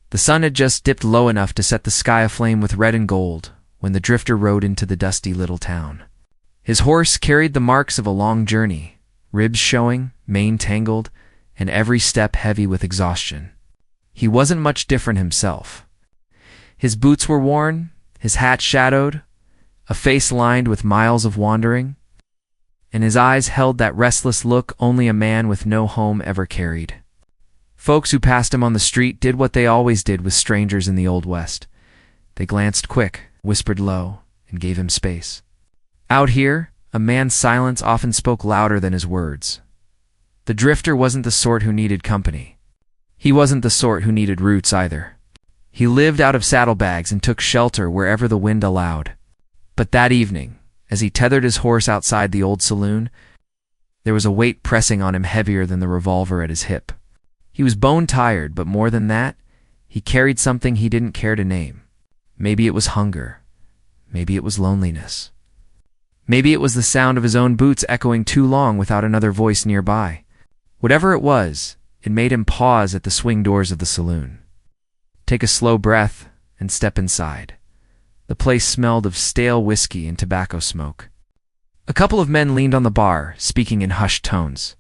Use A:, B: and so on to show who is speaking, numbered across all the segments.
A: The sun had just dipped low enough to set the sky aflame with red and gold when the drifter rode into the dusty little town. His horse carried the marks of a long journey, ribs showing, mane tangled, and every step heavy with exhaustion. He wasn't much different himself. His boots were worn, his hat shadowed, a face lined with miles of wandering, and his eyes held that restless look only a man with no home ever carried. Folks who passed him on the street did what they always did with strangers in the Old West. They glanced quick, whispered low, and gave him space. Out here, a man's silence often spoke louder than his words. The drifter wasn't the sort who needed company. He wasn't the sort who needed roots either. He lived out of saddlebags and took shelter wherever the wind allowed. But that evening, as he tethered his horse outside the old saloon, there was a weight pressing on him heavier than the revolver at his hip. He was bone-tired, but more than that, he carried something he didn't care to name. Maybe it was hunger. Maybe it was loneliness. Maybe it was the sound of his own boots echoing too long without another voice nearby. Whatever it was, it made him pause at the swing doors of the saloon. Take a slow breath and step inside. The place smelled of stale whiskey and tobacco smoke. A couple of men leaned on the bar, speaking in hushed tones.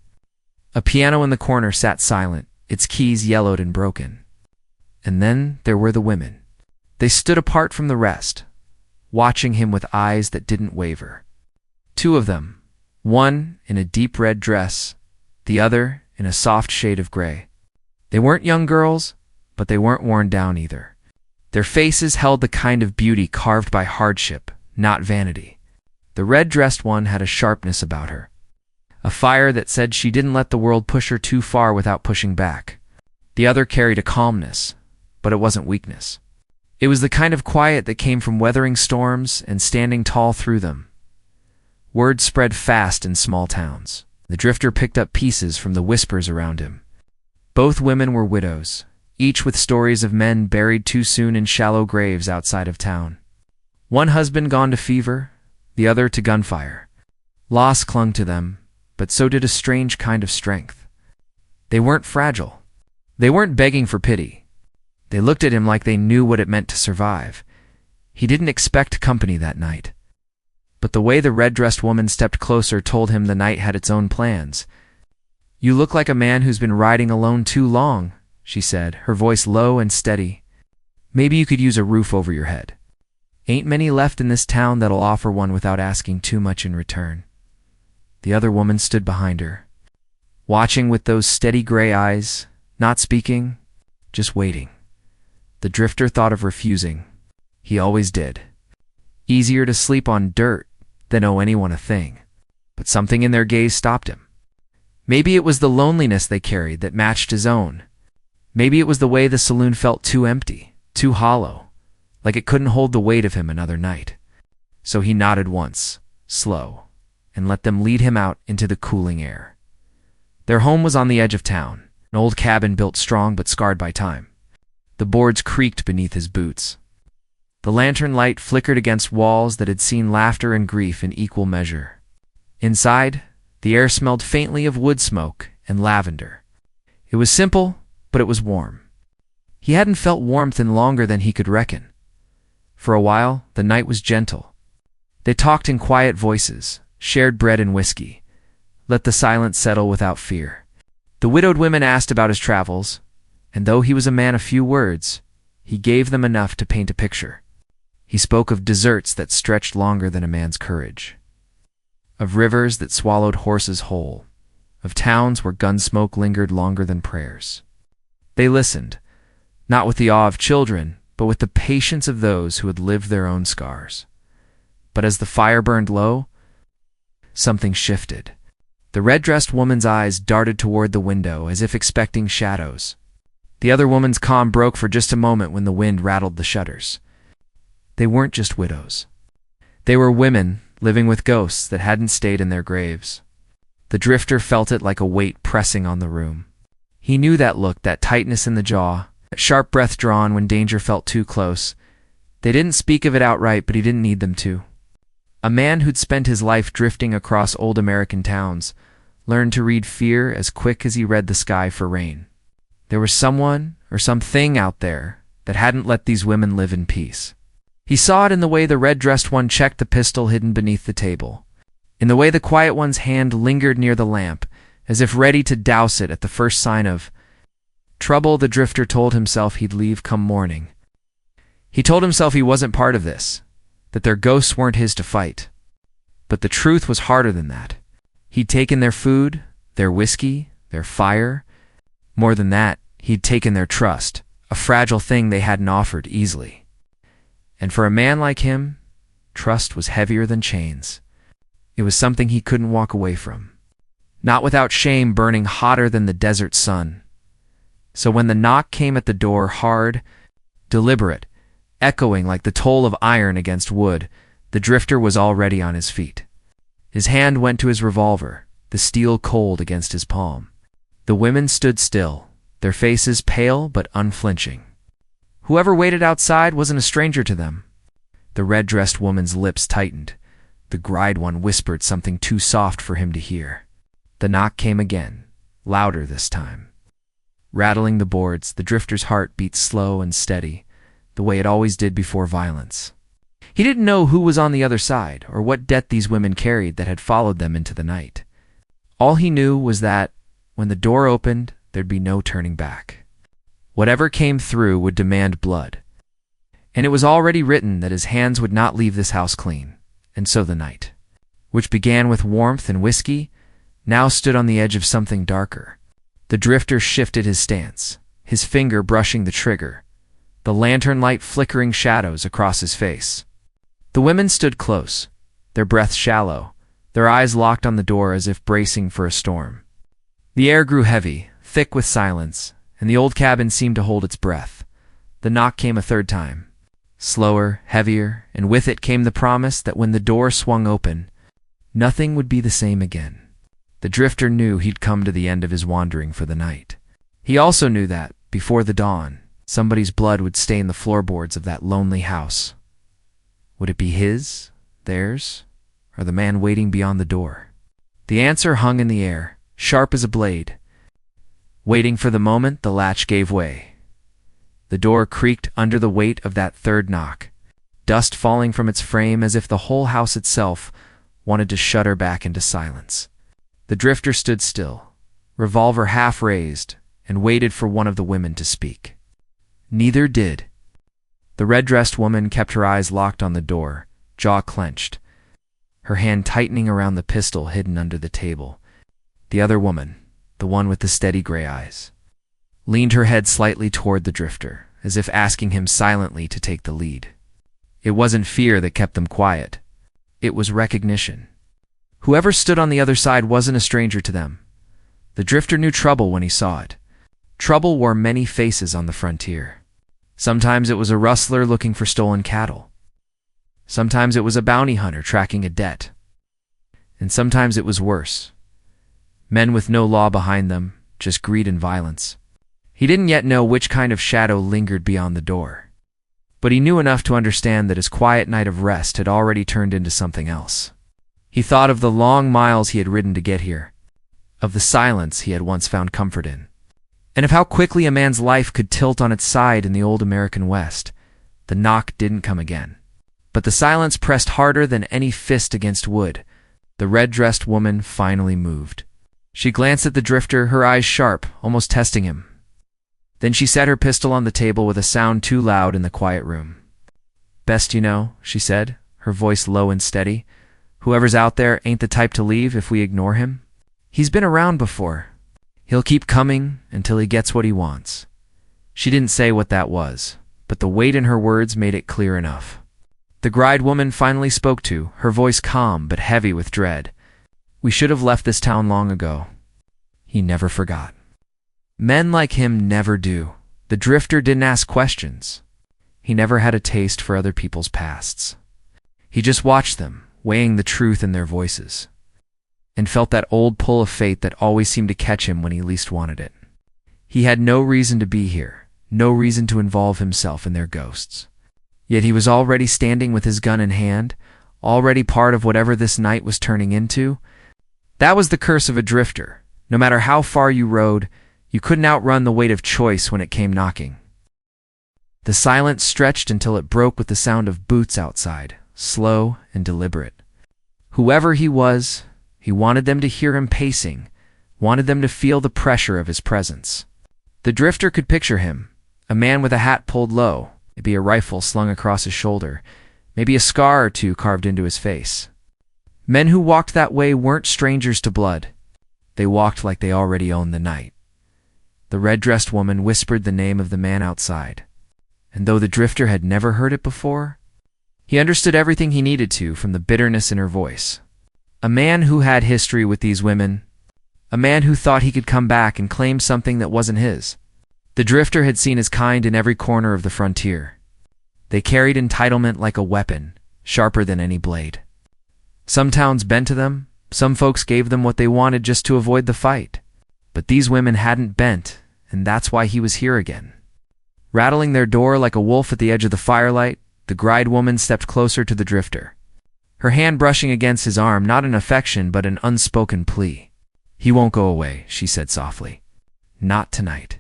A: A piano in the corner sat silent, its keys yellowed and broken. And then there were the women. They stood apart from the rest, watching him with eyes that didn't waver. Two of them, one in a deep red dress, the other in a soft shade of gray. They weren't young girls, but they weren't worn down either. Their faces held the kind of beauty carved by hardship, not vanity. The red-dressed one had a sharpness about her, a fire that said she didn't let the world push her too far without pushing back. The other carried a calmness, but it wasn't weakness. It was the kind of quiet that came from weathering storms and standing tall through them. Word spread fast in small towns. The drifter picked up pieces from the whispers around him. Both women were widows, each with stories of men buried too soon in shallow graves outside of town. One husband gone to fever, the other to gunfire. Loss clung to them, but so did a strange kind of strength. They weren't fragile. They weren't begging for pity. They looked at him like they knew what it meant to survive. He didn't expect company that night. But the way the red-dressed woman stepped closer told him the night had its own plans. "You look like a man who's been riding alone too long," she said, her voice low and steady. "Maybe you could use a roof over your head. Ain't many left in this town that'll offer one without asking too much in return." The other woman stood behind her, watching with those steady gray eyes, not speaking, just waiting. The drifter thought of refusing. He always did. Easier to sleep on dirt than owe anyone a thing. But something in their gaze stopped him. Maybe it was the loneliness they carried that matched his own. Maybe it was the way the saloon felt too empty, too hollow, like it couldn't hold the weight of him another night. So he nodded once, slow, and let them lead him out into the cooling air. Their home was on the edge of town, an old cabin built strong but scarred by time. The boards creaked beneath his boots. The lantern light flickered against walls that had seen laughter and grief in equal measure. Inside, the air smelled faintly of wood smoke and lavender. It was simple, but it was warm. He hadn't felt warmth in longer than he could reckon. For a while, the night was gentle. They talked in quiet voices, shared bread and whiskey, let the silence settle without fear. The widowed women asked about his travels, and though he was a man of few words, he gave them enough to paint a picture. He spoke of deserts that stretched longer than a man's courage, of rivers that swallowed horses whole, of towns where gun smoke lingered longer than prayers. They listened, not with the awe of children, but with the patience of those who had lived their own scars. But as the fire burned low, something shifted. The red-dressed woman's eyes darted toward the window as if expecting shadows. The other woman's calm broke for just a moment when the wind rattled the shutters. They weren't just widows. They were women living with ghosts that hadn't stayed in their graves. The drifter felt it like a weight pressing on the room. He knew that look, that tightness in the jaw, that sharp breath drawn when danger felt too close. They didn't speak of it outright, but he didn't need them to. A man who'd spent his life drifting across old American towns learned to read fear as quick as he read the sky for rain. There was someone or something out there that hadn't let these women live in peace. He saw it in the way the red-dressed one checked the pistol hidden beneath the table, in the way the quiet one's hand lingered near the lamp, as if ready to douse it at the first sign of trouble. The drifter told himself he'd leave come morning. He told himself he wasn't part of this, that their ghosts weren't his to fight. But the truth was harder than that. He'd taken their food, their whiskey, their fire. More than that, he'd taken their trust, a fragile thing they hadn't offered easily. And for a man like him, trust was heavier than chains. It was something he couldn't walk away from, not without shame burning hotter than the desert sun. So when the knock came at the door, hard, deliberate, echoing like the toll of iron against wood, the drifter was already on his feet. His hand went to his revolver, the steel cold against his palm. The women stood still, their faces pale but unflinching. Whoever waited outside wasn't a stranger to them. The red-dressed woman's lips tightened. The gride one whispered something too soft for him to hear. The knock came again, louder this time. Rattling the boards, the drifter's heart beat slow and steady, the way it always did before violence. He didn't know who was on the other side or what debt these women carried that had followed them into the night. All he knew was that, when the door opened, there'd be no turning back. Whatever came through would demand blood. And it was already written that his hands would not leave this house clean. And so the night, which began with warmth and whiskey, now stood on the edge of something darker. The drifter shifted his stance, his finger brushing the trigger, the lantern light flickering shadows across his face. The women stood close, their breaths shallow, their eyes locked on the door as if bracing for a storm. The air grew heavy, thick with silence, and the old cabin seemed to hold its breath. The knock came a third time. Slower, heavier, and with it came the promise that when the door swung open, nothing would be the same again. The drifter knew he'd come to the end of his wandering for the night. He also knew that, before the dawn, somebody's blood would stain the floorboards of that lonely house. Would it be his, theirs, or the man waiting beyond the door? The answer hung in the air, sharp as a blade. Waiting for the moment, the latch gave way. The door creaked under the weight of that third knock, dust falling from its frame as if the whole house itself wanted to shudder back into silence. The drifter stood still, revolver half raised, and waited for one of the women to speak. Neither did. The red-dressed woman kept her eyes locked on the door, jaw clenched, her hand tightening around the pistol hidden under the table. The other woman, the one with the steady gray eyes, leaned her head slightly toward the drifter, as if asking him silently to take the lead. It wasn't fear that kept them quiet. It was recognition. Whoever stood on the other side wasn't a stranger to them. The drifter knew trouble when he saw it. Trouble wore many faces on the frontier. Sometimes it was a rustler looking for stolen cattle. Sometimes it was a bounty hunter tracking a debt. And sometimes it was worse. Men with no law behind them, just greed and violence. He didn't yet know which kind of shadow lingered beyond the door. But he knew enough to understand that his quiet night of rest had already turned into something else. He thought of the long miles he had ridden to get here, of the silence he had once found comfort in, and of how quickly a man's life could tilt on its side in the old American West. The knock didn't come again. But the silence pressed harder than any fist against wood. The red-dressed woman finally moved. She glanced at the drifter, her eyes sharp, almost testing him. Then she set her pistol on the table with a sound too loud in the quiet room. "Best you know," she said, her voice low and steady. "Whoever's out there ain't the type to leave if we ignore him. He's been around before. He'll keep coming until he gets what he wants." She didn't say what that was, but the weight in her words made it clear enough. The gride woman finally spoke to, her voice calm but heavy with dread. "We should have left this town long ago." He never forgot. Men like him never do. The drifter didn't ask questions. He never had a taste for other people's pasts. He just watched them, weighing the truth in their voices, and felt that old pull of fate that always seemed to catch him when he least wanted it. He had no reason to be here, no reason to involve himself in their ghosts. Yet he was already standing with his gun in hand, already part of whatever this night was turning into. That was the curse of a drifter. No matter how far you rode, You couldn't outrun the weight of choice when it came knocking. The silence stretched until it broke with the sound of boots outside, slow and deliberate. Whoever he was, he wanted them to hear him pacing, wanted them to feel the pressure of his presence. The drifter could picture him, a man with a hat pulled low, maybe a rifle slung across his shoulder, maybe a scar or two carved into his face. Men who walked that way weren't strangers to blood. They walked like they already owned the night. The red-dressed woman whispered the name of the man outside, and though the drifter had never heard it before, he understood everything he needed to from the bitterness in her voice. A man who had history with these women, a man who thought he could come back and claim something that wasn't his. The drifter had seen his kind in every corner of the frontier. They carried entitlement like a weapon, sharper than any blade. Some towns bent to them, some folks gave them what they wanted just to avoid the fight. But these women hadn't bent, and that's why he was here again. Rattling their door like a wolf at the edge of the firelight, the gride woman stepped closer to the drifter, her hand brushing against his arm, not in affection but an unspoken plea. "He won't go away," she said softly. "Not tonight.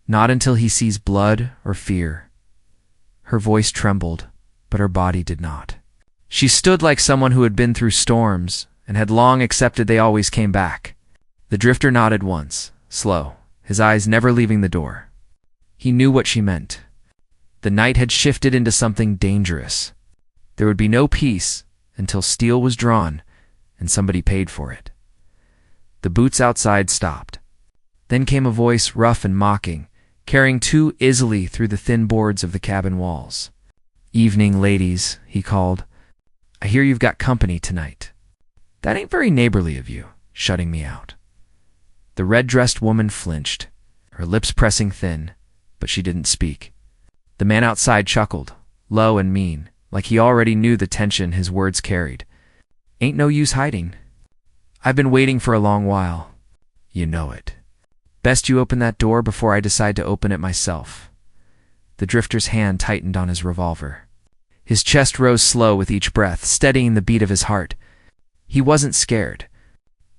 A: Not until he sees blood or fear." Her voice trembled, but her body did not. She stood like someone who had been through storms and had long accepted they always came back. The drifter nodded once, slow, his eyes never leaving the door. He knew what she meant. The night had shifted into something dangerous. There would be no peace until steel was drawn and somebody paid for it. The boots outside stopped. Then came a voice rough and mocking, carrying too easily through the thin boards of the cabin walls. "Evening, ladies," he called. "I hear you've got company tonight. That ain't very neighborly of you, shutting me out." The red-dressed woman flinched, her lips pressing thin, but she didn't speak. The man outside chuckled, low and mean, like he already knew the tension his words carried. "Ain't no use hiding. I've been waiting for a long while. You know it. Best you open that door before I decide to open it myself." The drifter's hand tightened on his revolver. His chest rose slow with each breath, steadying the beat of his heart. He wasn't scared.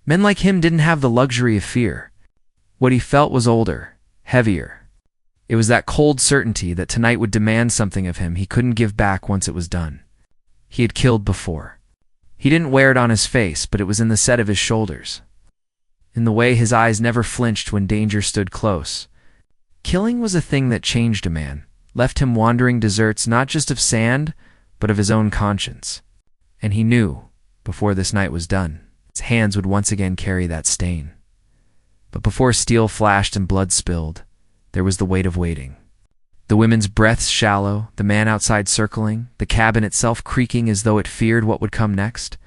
A: Men like him didn't have the luxury of fear. What he felt was older, heavier. It was that cold certainty that tonight would demand something of him he couldn't give back once it was done. He had killed before. He didn't wear it on his face, but it was in the set of his shoulders, in the way his eyes never flinched when danger stood close. Killing was a thing that changed a man, left him wandering deserts not just of sand, but of his own conscience. And he knew, before this night was done, his hands would once again carry that stain. But before steel flashed and blood spilled, there was the weight of waiting. The women's breaths shallow, the man outside circling, the cabin itself creaking as though it feared what would come next.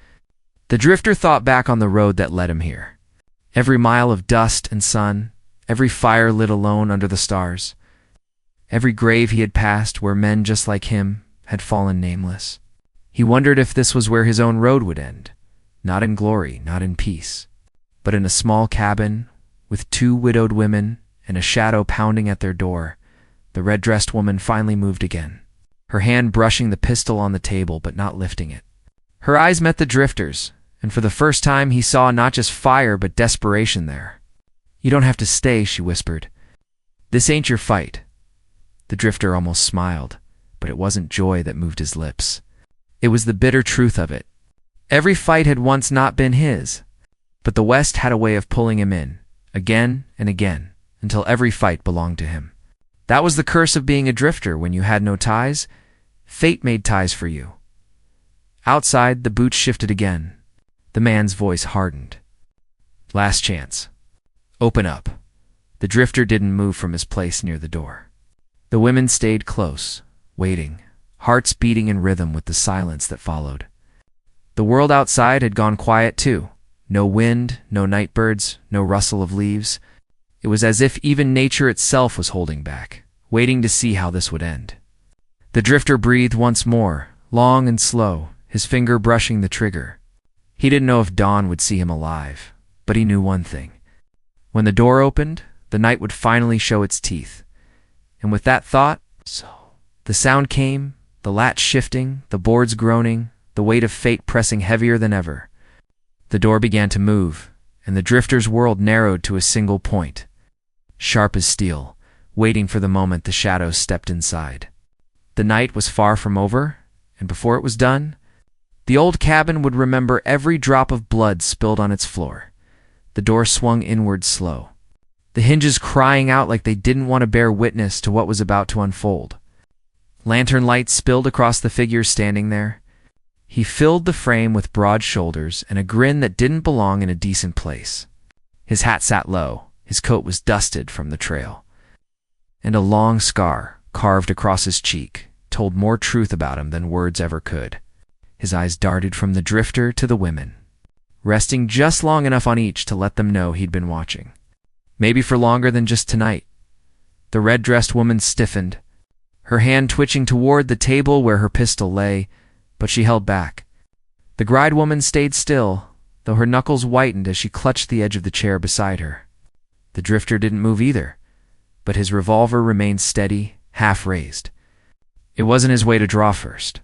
A: The drifter thought back on the road that led him here. Every mile of dust and sun, every fire lit alone under the stars, every grave he had passed where men just like him had fallen nameless. He wondered if this was where his own road would end, not in glory, not in peace, but in a small cabin with two widowed women and a shadow pounding at their door. The red-dressed woman finally moved again, her hand brushing the pistol on the table but not lifting it. Her eyes met the drifter's, and for the first time he saw not just fire but desperation there. "You don't have to stay," she whispered. "This ain't your fight." The drifter almost smiled, but it wasn't joy that moved his lips. It was the bitter truth of it. Every fight had once not been his, but the West had a way of pulling him in, again and again, until every fight belonged to him. That was the curse of being a drifter when you had no ties. Fate made ties for you. Outside, the boots shifted again. The man's voice hardened. "Last chance. Open up." The drifter didn't move from his place near the door. The women stayed close, waiting, hearts beating in rhythm with the silence that followed. The world outside had gone quiet too. No wind, no night birds, no rustle of leaves. It was as if even nature itself was holding back, waiting to see how this would end. The drifter breathed once more, long and slow, his finger brushing the trigger. He didn't know if dawn would see him alive, but he knew one thing. When the door opened, the night would finally show its teeth. And with that thought, the sound came, the latch shifting, the boards groaning, the weight of fate pressing heavier than ever. The door began to move, and the drifter's world narrowed to a single point. sharp as steel, waiting for the moment the shadows stepped inside. The night was far from over, and before it was done, the old cabin would remember every drop of blood spilled on its floor. The door swung inward slow, the hinges crying out like they didn't want to bear witness to what was about to unfold. Lantern light spilled across the figure standing there. He filled the frame with broad shoulders and a grin that didn't belong in a decent place. His hat sat low, his coat was dusted from the trail, and a long scar, carved across his cheek, told more truth about him than words ever could. His eyes darted from the drifter to the women, resting just long enough on each to let them know he'd been watching. Maybe for longer than just tonight. The red-dressed woman stiffened, her hand twitching toward the table where her pistol lay, but she held back. The gride woman stayed still, though her knuckles whitened as she clutched the edge of the chair beside her. The drifter didn't move either, but his revolver remained steady, half raised. It wasn't his way to draw first,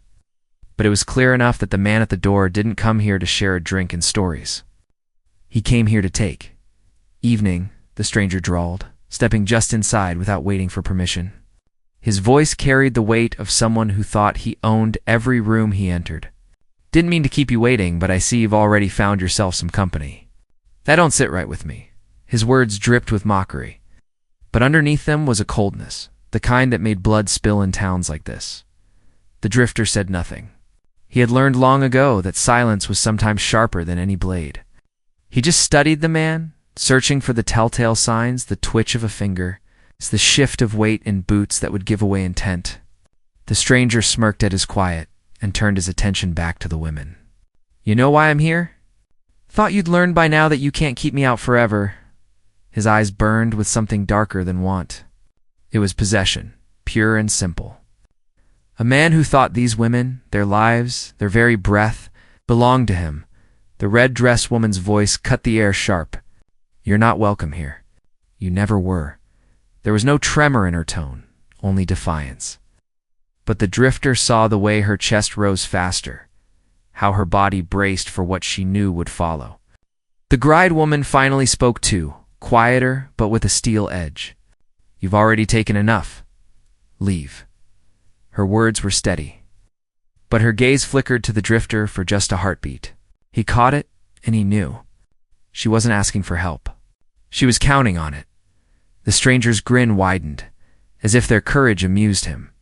A: but it was clear enough that the man at the door didn't come here to share a drink and stories. He came here to take. Evening, the stranger drawled, stepping just inside without waiting for permission. His voice carried the weight of someone who thought he owned every room he entered. Didn't mean to keep you waiting, but I see you've already found yourself some company. That don't sit right with me. His words dripped with mockery, but underneath them was a coldness, the kind that made blood spill in towns like this. The drifter said nothing. He had learned long ago that silence was sometimes sharper than any blade. He just studied the man, searching for the telltale signs, the twitch of a finger, the shift of weight in boots that would give away intent. The stranger smirked at his quiet and turned his attention back to the women. You know why I'm here? Thought you'd learned by now that you can't keep me out forever. His eyes burned with something darker than want. It was possession, pure and simple. A man who thought these women, their lives, their very breath, belonged to him. The red-dressed woman's voice cut the air sharp. You're not welcome here. You never were. There was no tremor in her tone, only defiance. But the drifter saw the way her chest rose faster, how her body braced for what she knew would follow. The gride woman finally spoke too, quieter but with a steel edge. You've already taken enough. Leave. Her words were steady, but her gaze flickered to the drifter for just a heartbeat. He caught it, and he knew. She wasn't asking for help. She was counting on it. The stranger's grin widened, as if their courage amused him.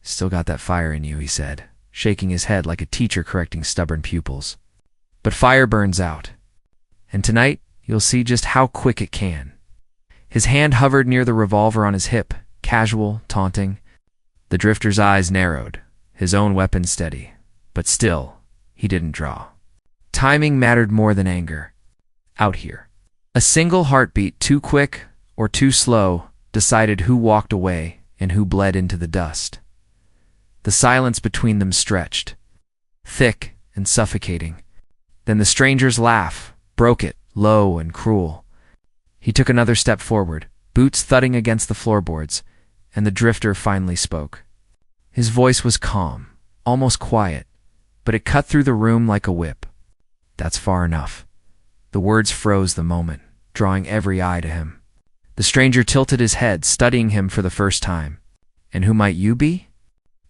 A: Still got that fire in you, he said, shaking his head like a teacher correcting stubborn pupils. But fire burns out, and tonight you'll see just how quick it can. His hand hovered near the revolver on his hip, casual, taunting. The drifter's eyes narrowed, his own weapon steady, but still, he didn't draw. Timing mattered more than anger. Out here. A single heartbeat, too quick or too slow, decided who walked away and who bled into the dust. The silence between them stretched, thick and suffocating. Then the stranger's laugh broke it, low and cruel. He took another step forward, boots thudding against the floorboards, and the drifter finally spoke. His voice was calm, almost quiet, but it cut through the room like a whip. That's far enough. The words froze the moment, drawing every eye to him. The stranger tilted his head, studying him for the first time. And who might you be?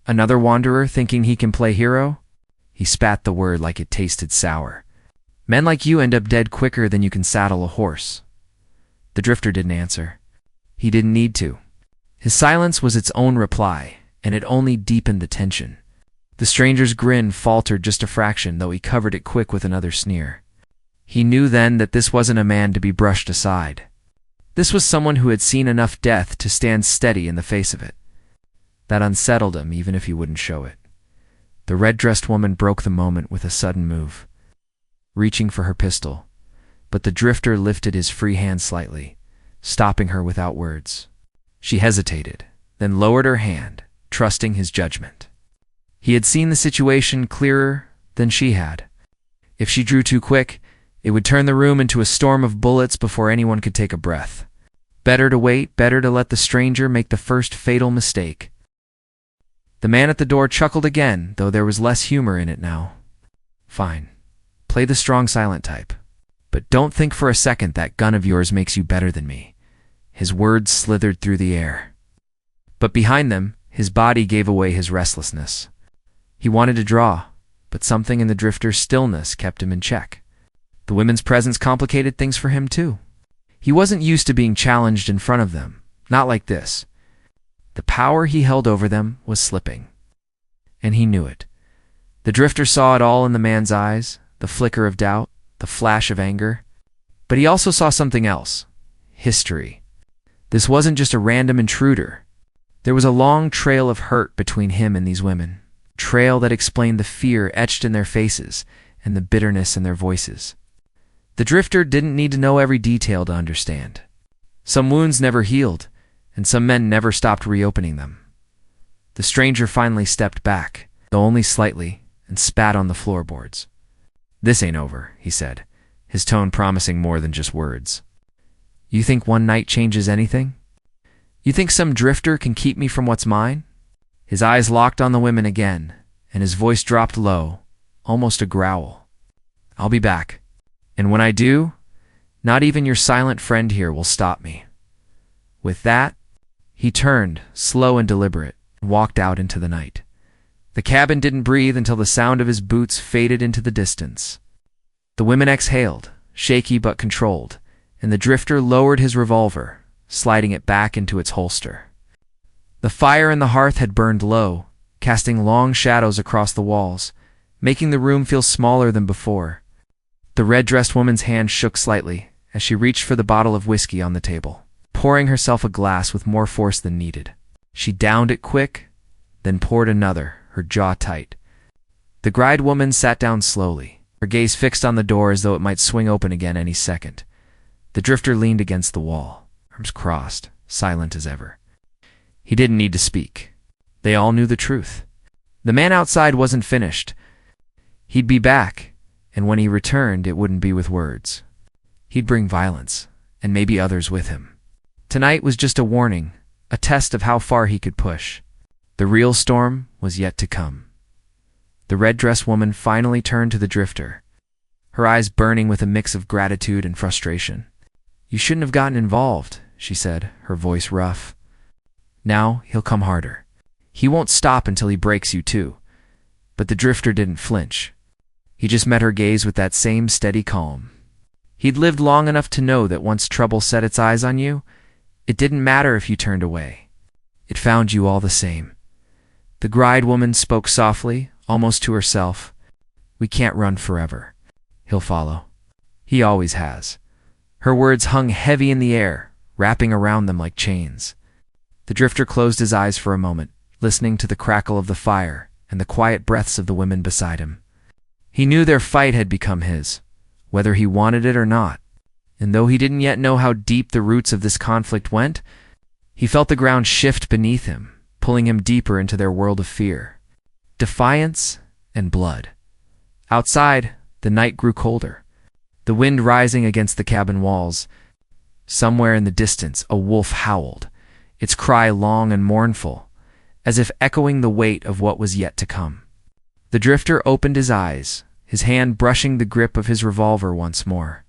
A: Another wanderer thinking he can play hero? He spat the word like it tasted sour. Men like you end up dead quicker than you can saddle a horse. The drifter didn't answer. He didn't need to. His silence was its own reply, and it only deepened the tension. The stranger's grin faltered just a fraction, though he covered it quick with another sneer. He knew then that this wasn't a man to be brushed aside. This was someone who had seen enough death to stand steady in the face of it. That unsettled him, even if he wouldn't show it. The red-dressed woman broke the moment with a sudden move, reaching for her pistol, but the drifter lifted his free hand slightly, stopping her without words. She hesitated, then lowered her hand, trusting his judgment. He had seen the situation clearer than she had. If she drew too quick, it would turn the room into a storm of bullets before anyone could take a breath. Better to wait, better to let the stranger make the first fatal mistake. The man at the door chuckled again, though there was less humor in it now. Fine. Play the strong silent type. But don't think for a second that gun of yours makes you better than me. His words slithered through the air. But behind them, his body gave away his restlessness. He wanted to draw, but something in the drifter's stillness kept him in check. The women's presence complicated things for him too. He wasn't used to being challenged in front of them, not like this. The power he held over them was slipping. And he knew it. The drifter saw it all in the man's eyes, the flicker of doubt, the flash of anger. But he also saw something else. History. This wasn't just a random intruder. There was a long trail of hurt between him and these women. Trail that explained the fear etched in their faces and the bitterness in their voices. The drifter didn't need to know every detail to understand. Some wounds never healed, and some men never stopped reopening them. The stranger finally stepped back, though only slightly, and spat on the floorboards. "This ain't over," he said, his tone promising more than just words. "You think one night changes anything? You think some drifter can keep me from what's mine?" His eyes locked on the women again, and his voice dropped low, almost a growl. "I'll be back. And when I do, not even your silent friend here will stop me." With that, he turned, slow and deliberate, and walked out into the night. The cabin didn't breathe until the sound of his boots faded into the distance. The women exhaled, shaky but controlled, and the drifter lowered his revolver, sliding it back into its holster. The fire in the hearth had burned low, casting long shadows across the walls, making the room feel smaller than before. The red-dressed woman's hand shook slightly as she reached for the bottle of whiskey on the table, pouring herself a glass with more force than needed. She downed it quick, then poured another, her jaw tight. The gride woman sat down slowly, her gaze fixed on the door as though it might swing open again any second. The drifter leaned against the wall, arms crossed, silent as ever. He didn't need to speak. They all knew the truth. The man outside wasn't finished. He'd be back, and when he returned, it wouldn't be with words. He'd bring violence, and maybe others with him. Tonight was just a warning, a test of how far he could push. The real storm was yet to come. The red-dressed woman finally turned to the drifter, her eyes burning with a mix of gratitude and frustration. "You shouldn't have gotten involved," she said, her voice rough. "Now he'll come harder. He won't stop until he breaks you too." But the drifter didn't flinch. He just met her gaze with that same steady calm. He'd lived long enough to know that once trouble set its eyes on you, it didn't matter if you turned away. It found you all the same. The gride woman spoke softly, almost to herself. "We can't run forever. He'll follow. He always has." Her words hung heavy in the air, wrapping around them like chains. The drifter closed his eyes for a moment, listening to the crackle of the fire and the quiet breaths of the women beside him. He knew their fight had become his, whether he wanted it or not, and though he didn't yet know how deep the roots of this conflict went, he felt the ground shift beneath him, pulling him deeper into their world of fear, defiance, and blood. Outside, the night grew colder, the wind rising against the cabin walls. Somewhere in the distance, a wolf howled, its cry long and mournful, as if echoing the weight of what was yet to come. The drifter opened his eyes, his hand brushing the grip of his revolver once more.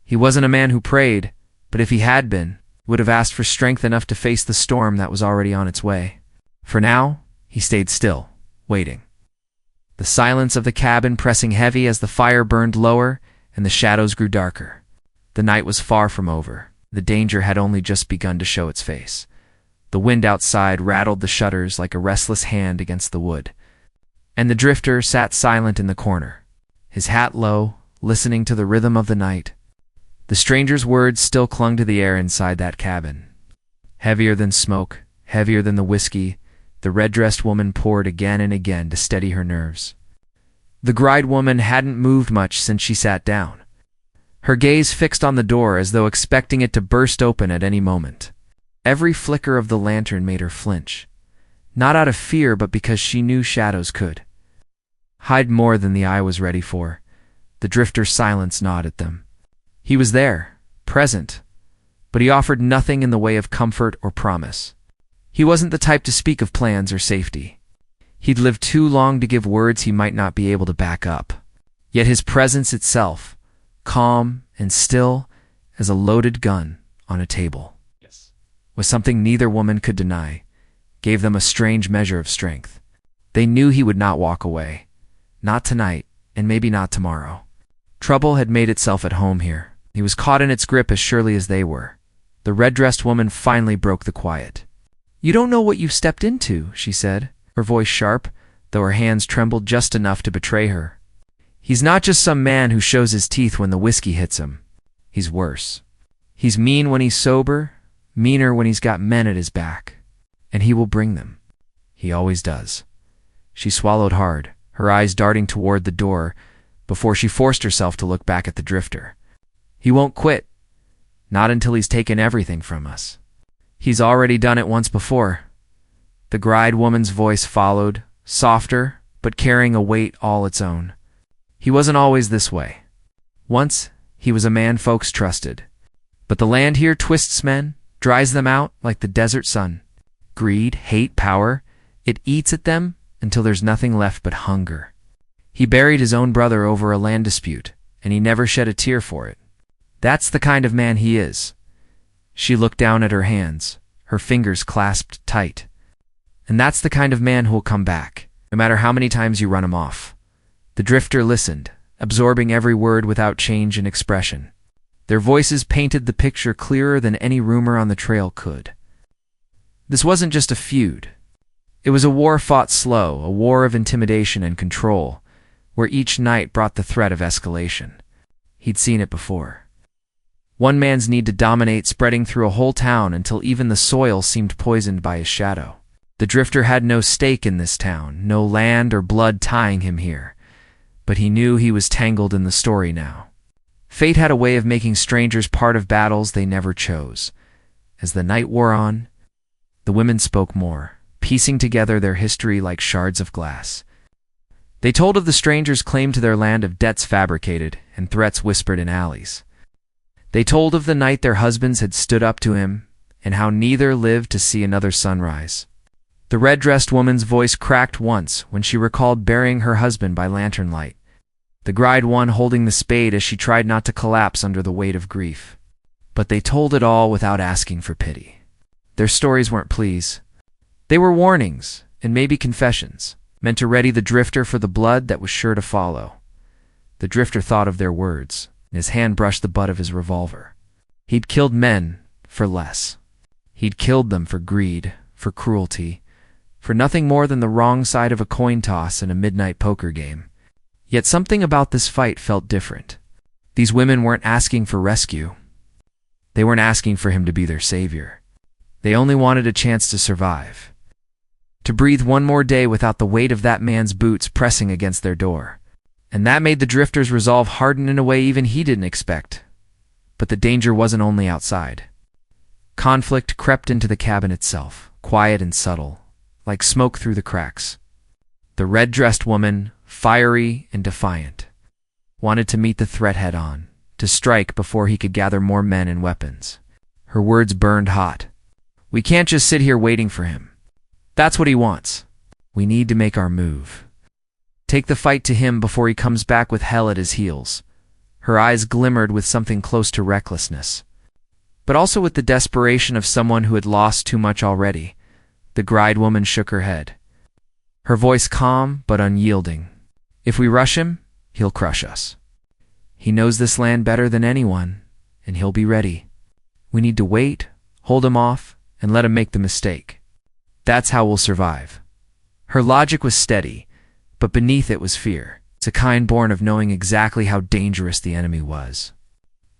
A: He wasn't a man who prayed, but if he had been, would have asked for strength enough to face the storm that was already on its way. For now, he stayed still, waiting. The silence of the cabin pressing heavy as the fire burned lower and the shadows grew darker. The night was far from over. The danger had only just begun to show its face. The wind outside rattled the shutters like a restless hand against the wood. And the drifter sat silent in the corner, his hat low, listening to the rhythm of the night. The stranger's words still clung to the air inside that cabin. Heavier than smoke, heavier than the whiskey, the red-dressed woman poured again and again to steady her nerves. The gride woman hadn't moved much since she sat down, her gaze fixed on the door as though expecting it to burst open at any moment. Every flicker of the lantern made her flinch, not out of fear but because she knew shadows could hide more than the eye was ready for. The drifter's silence gnawed at them. He was there, present, but he offered nothing in the way of comfort or promise. He wasn't the type to speak of plans or safety. He'd lived too long to give words he might not be able to back up. Yet his presence itself, calm and still as a loaded gun on a table.
B: Yes.
A: was something neither woman could deny, gave them a strange measure of strength. They knew he would not walk away. Not tonight, and maybe not tomorrow. Trouble had made itself at home here. He was caught in its grip as surely as they were. The red-dressed woman finally broke the quiet. "You don't know what you've stepped into," she said, her voice sharp, though her hands trembled just enough to betray her. "He's not just some man who shows his teeth when the whiskey hits him. He's worse. He's mean when he's sober, meaner when he's got men at his back. And he will bring them. He always does." She swallowed hard, her eyes darting toward the door before she forced herself to look back at the drifter. "He won't quit. Not until he's taken everything from us. He's already done it once before." The gride woman's voice followed, softer, but carrying a weight all its own. "He wasn't always this way. Once, he was a man folks trusted. But the land here twists men, dries them out like the desert sun. Greed, hate, power, it eats at them until there's nothing left but hunger. He buried his own brother over a land dispute, and he never shed a tear for it. That's the kind of man he is." She looked down at her hands, her fingers clasped tight. "And that's the kind of man who'll come back, no matter how many times you run him off." The drifter listened, absorbing every word without change in expression. Their voices painted the picture clearer than any rumor on the trail could. This wasn't just a feud. It was a war fought slow, a war of intimidation and control, where each night brought the threat of escalation. He'd seen it before. One man's need to dominate spreading through a whole town until even the soil seemed poisoned by his shadow. The drifter had no stake in this town, no land or blood tying him here, but he knew he was tangled in the story now. Fate had a way of making strangers part of battles they never chose. As the night wore on, the women spoke more, piecing together their history like shards of glass. They told of the stranger's claim to their land, of debts fabricated and threats whispered in alleys. They told of the night their husbands had stood up to him and how neither lived to see another sunrise. The red-dressed woman's voice cracked once when she recalled burying her husband by lantern light, the gride one holding the spade as she tried not to collapse under the weight of grief. But they told it all without asking for pity. Their stories weren't pleas. They were warnings, and maybe confessions, meant to ready the drifter for the blood that was sure to follow. The drifter thought of their words, and his hand brushed the butt of his revolver. He'd killed men for less. He'd killed them for greed, for cruelty, for nothing more than the wrong side of a coin toss in a midnight poker game. Yet something about this fight felt different. These women weren't asking for rescue. They weren't asking for him to be their savior. They only wanted a chance to survive. To breathe one more day without the weight of that man's boots pressing against their door. And that made the drifter's resolve harden in a way even he didn't expect. But the danger wasn't only outside. Conflict crept into the cabin itself, quiet and subtle, like smoke through the cracks. The red-dressed woman, fiery and defiant, wanted to meet the threat head-on, to strike before he could gather more men and weapons. Her words burned hot. "We can't just sit here waiting for him. That's what he wants. We need to make our move. Take the fight to him before he comes back with hell at his heels." Her eyes glimmered with something close to recklessness, but also with the desperation of someone who had lost too much already. The gride woman shook her head, her voice calm but unyielding. "If we rush him, he'll crush us. He knows this land better than anyone, and he'll be ready. We need to wait, hold him off, and let him make the mistake. That's how we'll survive." Her logic was steady, but beneath it was fear. It's a kind born of knowing exactly how dangerous the enemy was.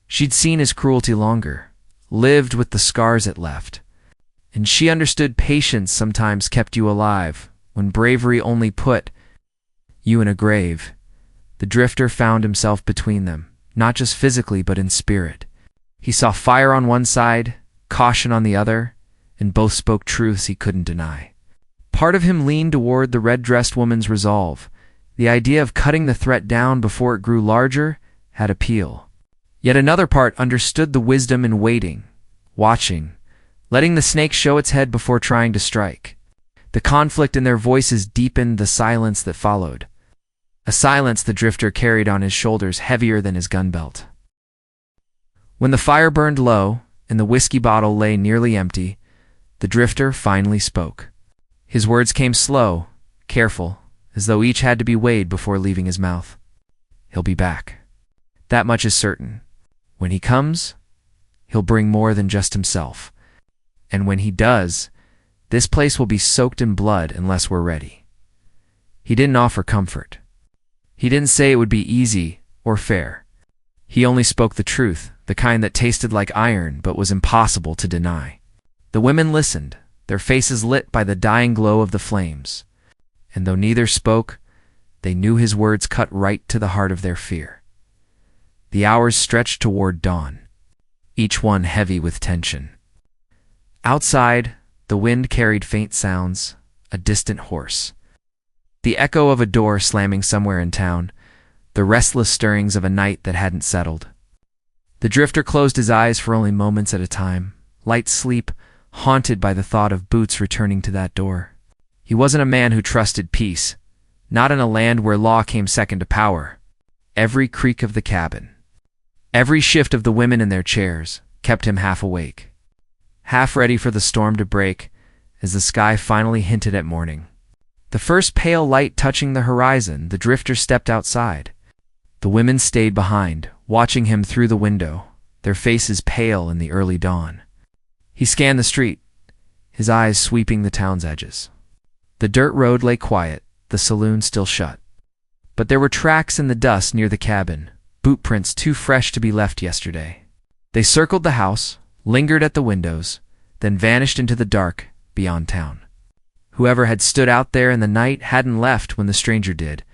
A: She'd seen his cruelty longer, lived with the scars it left, and she understood patience sometimes kept you alive when bravery only put you in a grave. The drifter found himself between them, not just physically but in spirit. He saw fire on one side, caution on the other, and both spoke truths he couldn't deny. Part of him leaned toward the red-dressed woman's resolve. The idea of cutting the threat down before it grew larger had appeal. Yet another part understood the wisdom in waiting, watching, letting the snake show its head before trying to strike. The conflict in their voices deepened the silence that followed, a silence the drifter carried on his shoulders heavier than his gun belt. When the fire burned low and the whiskey bottle lay nearly empty, The drifter finally spoke. His words came slow, careful, as though each had to be weighed before leaving his mouth. He'll be back. That much is certain. When he comes, he'll bring more than just himself. And when he does, this place will be soaked in blood unless we're ready. He didn't offer comfort. He didn't say it would be easy or fair. He only spoke the truth, the kind that tasted like iron but was impossible to deny. The women listened, their faces lit by the dying glow of the flames. And though neither spoke, they knew his words cut right to the heart of their fear. The hours stretched toward dawn, each one heavy with tension. Outside, the wind carried faint sounds, a distant horse, the echo of a door slamming somewhere in town, the restless stirrings of a night that hadn't settled. The drifter closed his eyes for only moments at a time, light sleep, haunted by the thought of boots returning to that door. He wasn't a man who trusted peace, not in a land where law came second to power. Every creak of the cabin, every shift of the women in their chairs, kept him half awake, half ready for the storm to break as the sky finally hinted at morning. The first pale light touching the horizon, the drifter stepped outside. The women stayed behind, watching him through the window, their faces pale in the early dawn. He scanned the street, his eyes sweeping the town's edges. The dirt road lay quiet, the saloon still shut. But there were tracks in the dust near the cabin, boot prints too fresh to be left yesterday. They circled the house, lingered at the windows, then vanished into the dark beyond town. Whoever had stood out there in the night hadn't left when the stranger did.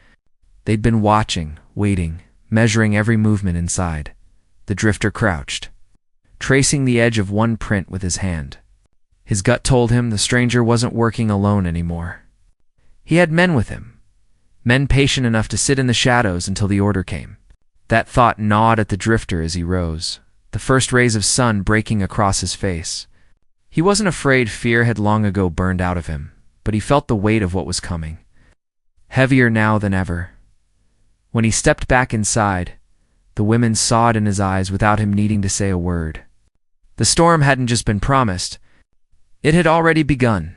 A: They'd been watching, waiting, measuring every movement inside. The drifter crouched, tracing the edge of one print with his hand. His gut told him the stranger wasn't working alone anymore. He had men with him, men patient enough to sit in the shadows until the order came. That thought gnawed at the drifter as he rose, the first rays of sun breaking across his face. He wasn't afraid fear had long ago burned out of him, but he felt the weight of what was coming, heavier now than ever. When he stepped back inside, the women saw it in his eyes without him needing to say a word. The storm hadn't just been promised, it had already begun.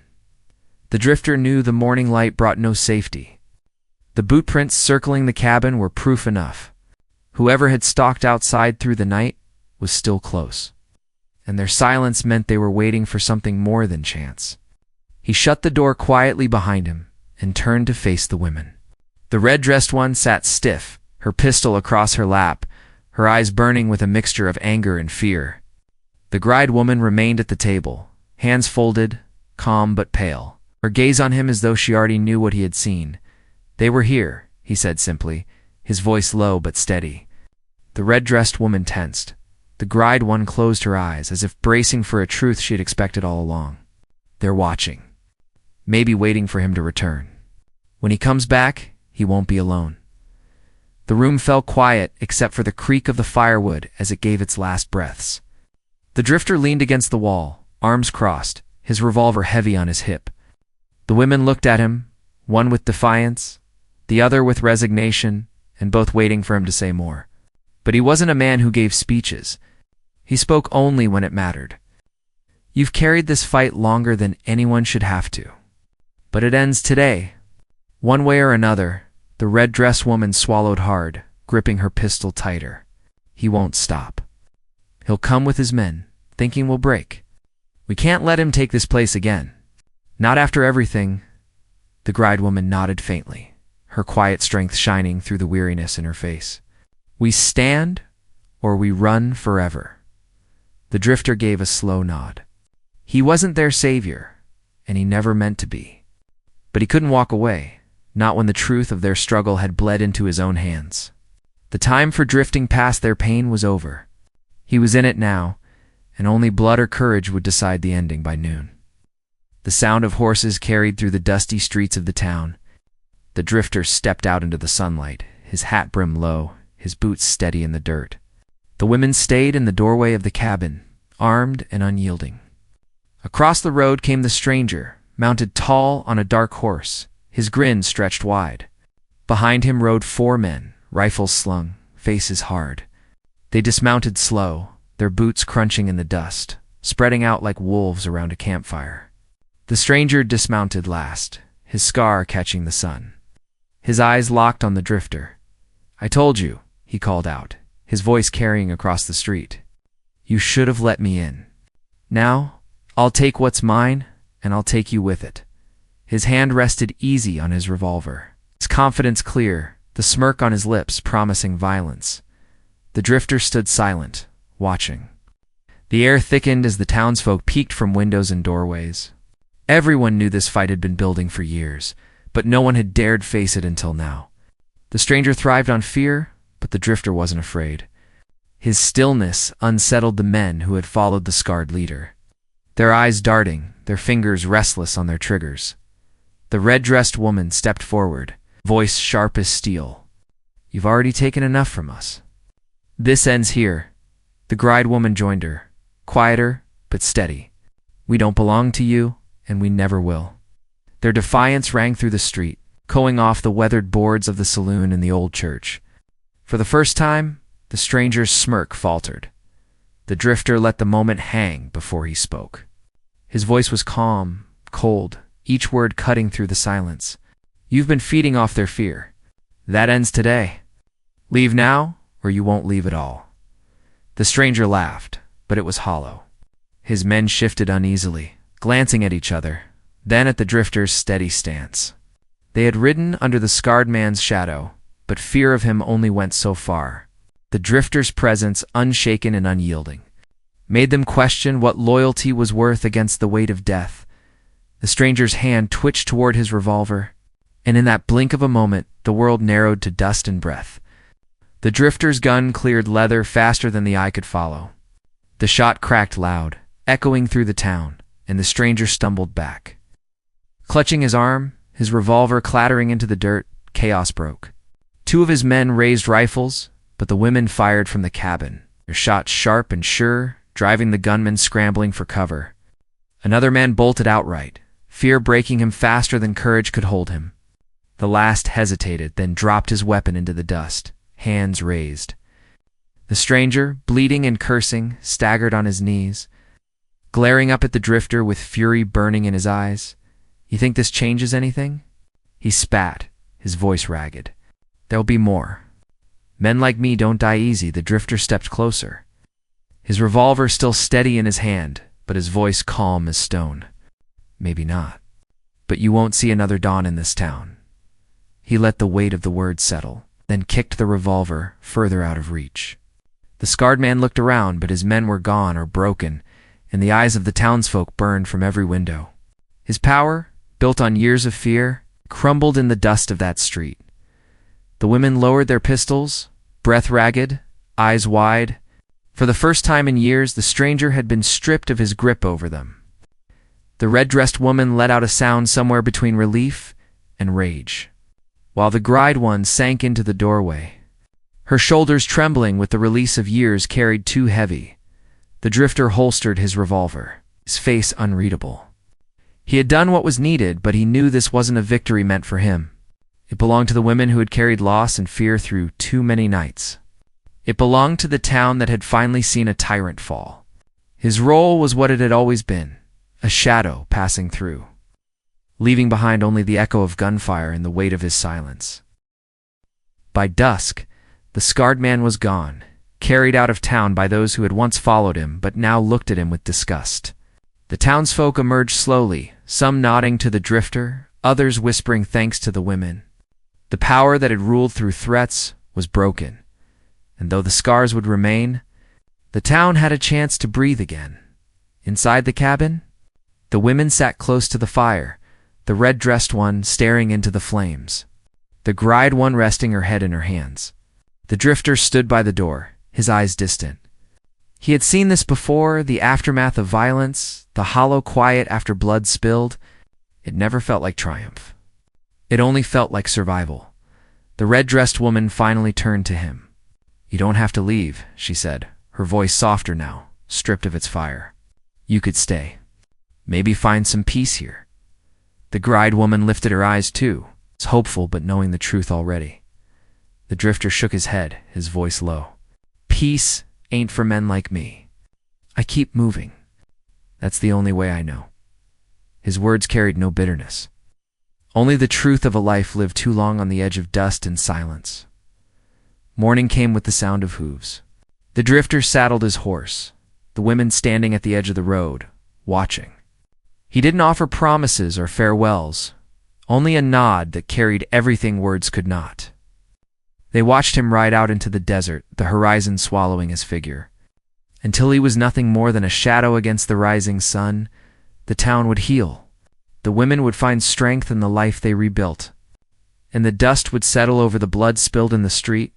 A: The drifter knew the morning light brought no safety. The boot prints circling the cabin were proof enough. Whoever had stalked outside through the night was still close, and their silence meant they were waiting for something more than chance. He shut the door quietly behind him and turned to face the women. The red-dressed one sat stiff, her pistol across her lap, her eyes burning with a mixture of anger and fear. The gride woman remained at the table, hands folded, calm but pale, her gaze on him as though she already knew what he had seen. "They were here," he said simply, his voice low but steady. The red-dressed woman tensed. The gride one closed her eyes, as if bracing for a truth she had expected all along. "They're watching, maybe waiting for him to return. When he comes back, he won't be alone." The room fell quiet except for the creak of the firewood as it gave its last breaths. The drifter leaned against the wall, arms crossed, his revolver heavy on his hip. The women looked at him, one with defiance, the other with resignation, and both waiting for him to say more. But he wasn't a man who gave speeches. He spoke only when it mattered. "You've carried this fight longer than anyone should have to. But it ends today. One way or another." The red-dressed woman swallowed hard, gripping her pistol tighter. "He won't stop. He'll come with his men, thinking we'll break. We can't let him take this place again. Not after everything." The gride woman nodded faintly, her quiet strength shining through the weariness in her face. "We stand, or we run forever." The drifter gave a slow nod. He wasn't their savior, and he never meant to be. But he couldn't walk away, not when the truth of their struggle had bled into his own hands. The time for drifting past their pain was over. He was in it now, and only blood or courage would decide the ending by noon. The sound of horses carried through the dusty streets of the town. The drifter stepped out into the sunlight, his hat brim low, his boots steady in the dirt. The women stayed in the doorway of the cabin, armed and unyielding. Across the road came the stranger, mounted tall on a dark horse, his grin stretched wide. Behind him rode 4 men, rifles slung, faces hard. They dismounted slow, their boots crunching in the dust, spreading out like wolves around a campfire. The stranger dismounted last, his scar catching the sun. His eyes locked on the drifter. "I told you," he called out, his voice carrying across the street. "You should have let me in. Now, I'll take what's mine, and I'll take you with it." His hand rested easy on his revolver, his confidence clear, the smirk on his lips promising violence. The drifter stood silent, watching. The air thickened as the townsfolk peeked from windows and doorways. Everyone knew this fight had been building for years, but no one had dared face it until now. The stranger thrived on fear, but the drifter wasn't afraid. His stillness unsettled the men who had followed the scarred leader, their eyes darting, their fingers restless on their triggers. The red-dressed woman stepped forward, voice sharp as steel. "You've already taken enough from us. This ends here." The gride woman joined her, quieter but steady. "We don't belong to you, and we never will." Their defiance rang through the street, echoing off the weathered boards of the saloon and the old church. For the first time, the stranger's smirk faltered. The drifter let the moment hang before he spoke. His voice was calm, cold, each word cutting through the silence. "You've been feeding off their fear. That ends today. Leave now, or you won't leave at all." The stranger laughed, but it was hollow. His men shifted uneasily, glancing at each other, then at the drifter's steady stance. They had ridden under the scarred man's shadow, but fear of him only went so far. The drifter's presence, unshaken and unyielding, made them question what loyalty was worth against the weight of death. The stranger's hand twitched toward his revolver, and in that blink of a moment, the world narrowed to dust and breath. The drifter's gun cleared leather faster than the eye could follow. The shot cracked loud, echoing through the town, and the stranger stumbled back. Clutching his arm, his revolver clattering into the dirt, chaos broke. Two of his men raised rifles, but the women fired from the cabin, their shots sharp and sure, driving the gunmen scrambling for cover. Another man bolted outright, fear breaking him faster than courage could hold him. The last hesitated, then dropped his weapon into the dust, hands raised. The stranger, bleeding and cursing, staggered on his knees, glaring up at the drifter with fury burning in his eyes. "You think this changes anything?" He spat, his voice ragged. "There'll be more. Men like me don't die easy." The drifter stepped closer, his revolver still steady in his hand, but his voice calm as stone. "Maybe not. But you won't see another dawn in this town." He let the weight of the words settle, then kicked the revolver further out of reach. The scarred man looked around, but his men were gone or broken, and the eyes of the townsfolk burned from every window. His power, built on years of fear, crumbled in the dust of that street. The women lowered their pistols, breath ragged, eyes wide. For the first time in years, the stranger had been stripped of his grip over them. The red-dressed woman let out a sound somewhere between relief and rage, while the gride one sank into the doorway, her shoulders trembling with the release of years carried too heavy. The drifter holstered his revolver, his face unreadable. He had done what was needed, but he knew this wasn't a victory meant for him. It belonged to the women who had carried loss and fear through too many nights. It belonged to the town that had finally seen a tyrant fall. His role was what it had always been, a shadow passing through, leaving behind only the echo of gunfire and the weight of his silence. By dusk, the scarred man was gone, carried out of town by those who had once followed him but now looked at him with disgust. The townsfolk emerged slowly, some nodding to the drifter, others whispering thanks to the women. The power that had ruled through threats was broken, and though the scars would remain, the town had a chance to breathe again. Inside the cabin, the women sat close to the fire, the red-dressed one staring into the flames, the gride one resting her head in her hands. The drifter stood by the door, his eyes distant. He had seen this before, the aftermath of violence, the hollow quiet after blood spilled. It never felt like triumph. It only felt like survival. The red-dressed woman finally turned to him. "You don't have to leave," she said, her voice softer now, stripped of its fire. "You could stay. Maybe find some peace here." The gride woman lifted her eyes too, hopeful but knowing the truth already. The drifter shook his head, his voice low. "Peace ain't for men like me. I keep moving." That's the only way I know." His words carried no bitterness, only the truth of a life lived too long on the edge of dust and silence. Morning came with the sound of hooves. The drifter saddled his horse, the women standing at the edge of the road, watching. He didn't offer promises or farewells, only a nod that carried everything words could not. They watched him ride out into the desert, the horizon swallowing his figure. Until he was nothing more than a shadow against the rising sun, the town would heal. The women would find strength in the life they rebuilt, and the dust would settle over the blood spilled in the street.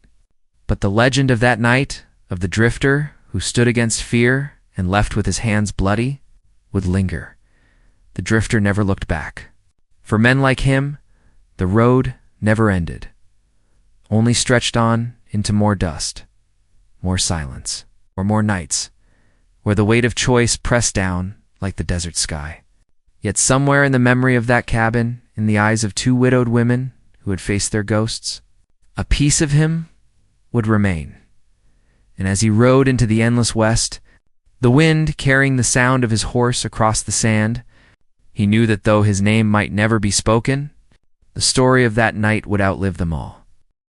A: But the legend of that night, of the drifter who stood against fear and left with his hands bloody, would linger. The drifter never looked back. For men like him, the road never ended, only stretched on into more dust, more silence, or more nights, where the weight of choice pressed down like the desert sky. Yet somewhere in the memory of that cabin, in the eyes of two widowed women who had faced their ghosts, a piece of him would remain. And as he rode into the endless west, the wind carrying the sound of his horse across the sand, he knew that though his name might never be spoken, the story of that night would outlive them all.